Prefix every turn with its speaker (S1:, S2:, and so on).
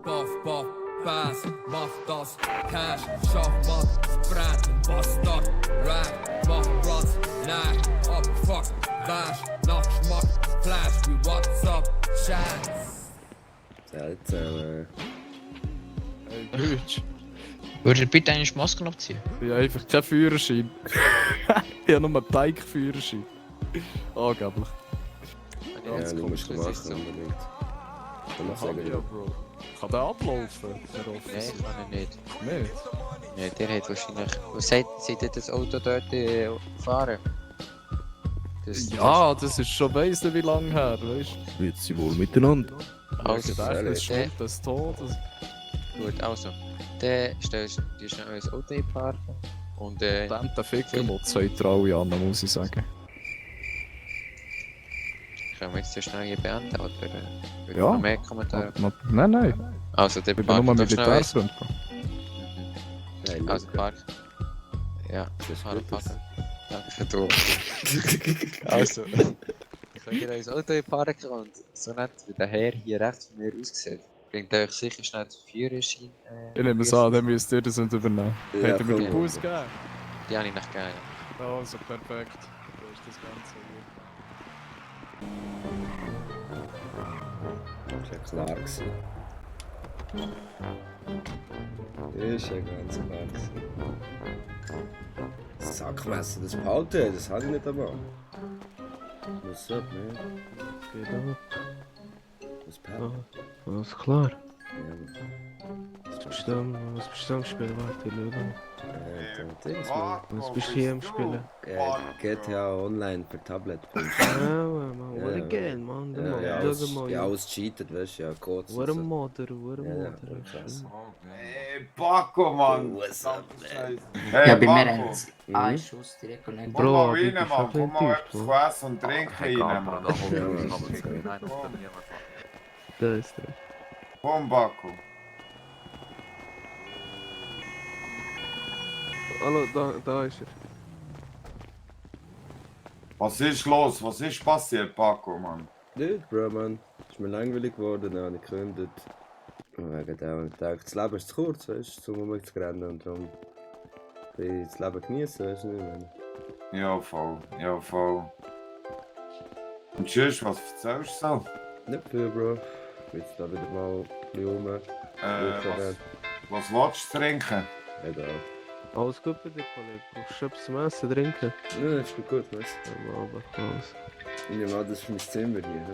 S1: Puff, puff, pass, mach das, Cash, Schachmatt, Brett, Bastard, Rap, mach Platz, nein, Abfuck, Cash, Nachschmack, Flash, wie WhatsApp, Chats.
S2: Seltsam,
S3: Hey, Gütsch.
S4: Würde ihr bitte eine Maske abziehen?
S3: Ich habe einfach keinen Führerschein. Ich habe nur einen Bike-Führerschein. Angeblich.
S2: ja,
S3: Ganz
S2: du musst
S3: komisch.
S2: machen unbedingt. Kann man
S3: Hab ich ja,
S2: sagen.
S3: Bro. Kann der ablaufen? Der
S4: Nein,
S3: Officer?
S4: kann ich nicht.
S3: Nicht?
S4: Nein, der hat wahrscheinlich... Was seid ihr das Auto dort fahren?
S3: Ja, das ist schon weiss nicht wie lange her, weißt du?
S2: Jetzt sie wohl miteinander.
S4: Also,
S3: Der ist
S2: ehrlich.
S3: Schuld des Todes.
S4: gut, also. Dann stellst du schnell ein Auto einparken. Und
S3: Dann der Ficker mal zwei Traue an, muss ich sagen.
S4: können wir jetzt so schnell hier beenden, oder? Würde
S3: Ja.
S4: noch mehr Kommentare?
S3: Nein, nein.
S4: Also, der
S3: Ich bin nur
S4: parkt doch schnell eins.
S3: Militärfreund.
S2: Nein,
S4: Also,
S2: Luca.
S4: park. Ja,
S2: Das ist
S4: fahren,
S2: gut,
S4: parken. Danke, du. Also, könnt ihr euch Auto parken und so nett wie der Herr hier rechts von mir aussieht, bringt euch sicher schnell den Führerschein.
S3: Ich nehme es an, dann müsst ihr das nicht übernehmen.
S2: Ja,
S3: Habt ihr mir
S2: komm,
S3: den Bus gegeben?
S4: Die habe ich nicht gerne.
S3: Also, perfekt. Da ist das Ganze
S2: Das war klar gewesen. Ist ja ganz klar gewesen. Sackmesser, das behalten, das hatte ich nicht einmal. Was ab, ne?
S5: Geht ab.
S2: Was behalten?
S5: Alles klar.
S2: Ja,
S5: Was bist du am Spielen? Warte, schau.
S2: Dings, man.
S5: Was bist du hier am Spielen?
S2: GTA Online für Tablet.
S5: Man, what
S2: Ja,
S5: a game, man.
S2: Ja,
S5: Schau mal.
S2: ja, alles cheatet, weißt du, ja, Codes.
S5: What a
S2: und so.
S5: Mother, what a
S2: Ja, ja,
S5: Mother.
S2: krass.
S6: Ey, Paco, Mann!
S2: What's up, man?
S6: Hey,
S7: Ja, bei mir
S6: Paco!
S7: haben sie einen Schuss direkt connected.
S6: Komm
S5: Bro,
S6: mal
S5: aber
S6: rein,
S5: ich bin
S6: Mann!
S5: schon
S6: Komm mal
S5: enttäuscht,
S6: etwas
S5: Bro.
S6: essen und trinken rein, Mann!
S5: Da ist er.
S6: Komm, Paco!
S5: Hallo, da ist er.
S6: Was ist los? Was ist passiert, Paco, Mann?
S2: Nicht, Bro, man. Ist mir langweilig geworden, dann habe ich gekündigt. Und wegen dem habe ich gedacht, das Leben ist zu kurz, weißt du, zum rumzurennen und darum will ich das Leben genießen, weißt du nicht, man.
S6: Ja, voll. Ja, voll. Und tschüss, was erzählst du so?
S2: Nicht viel, Bro. Ich bin jetzt da wieder mal ein bisschen rum.
S6: Was willst du trinken?
S2: Egal.
S5: Alles gut bei dir, Kollege? Brauchst du etwas zum Essen, trinken?
S2: Ja, ist gut, weißt
S5: Ja, aber alles.
S2: du. Ich nehme an, das ist mein Zimmer hier.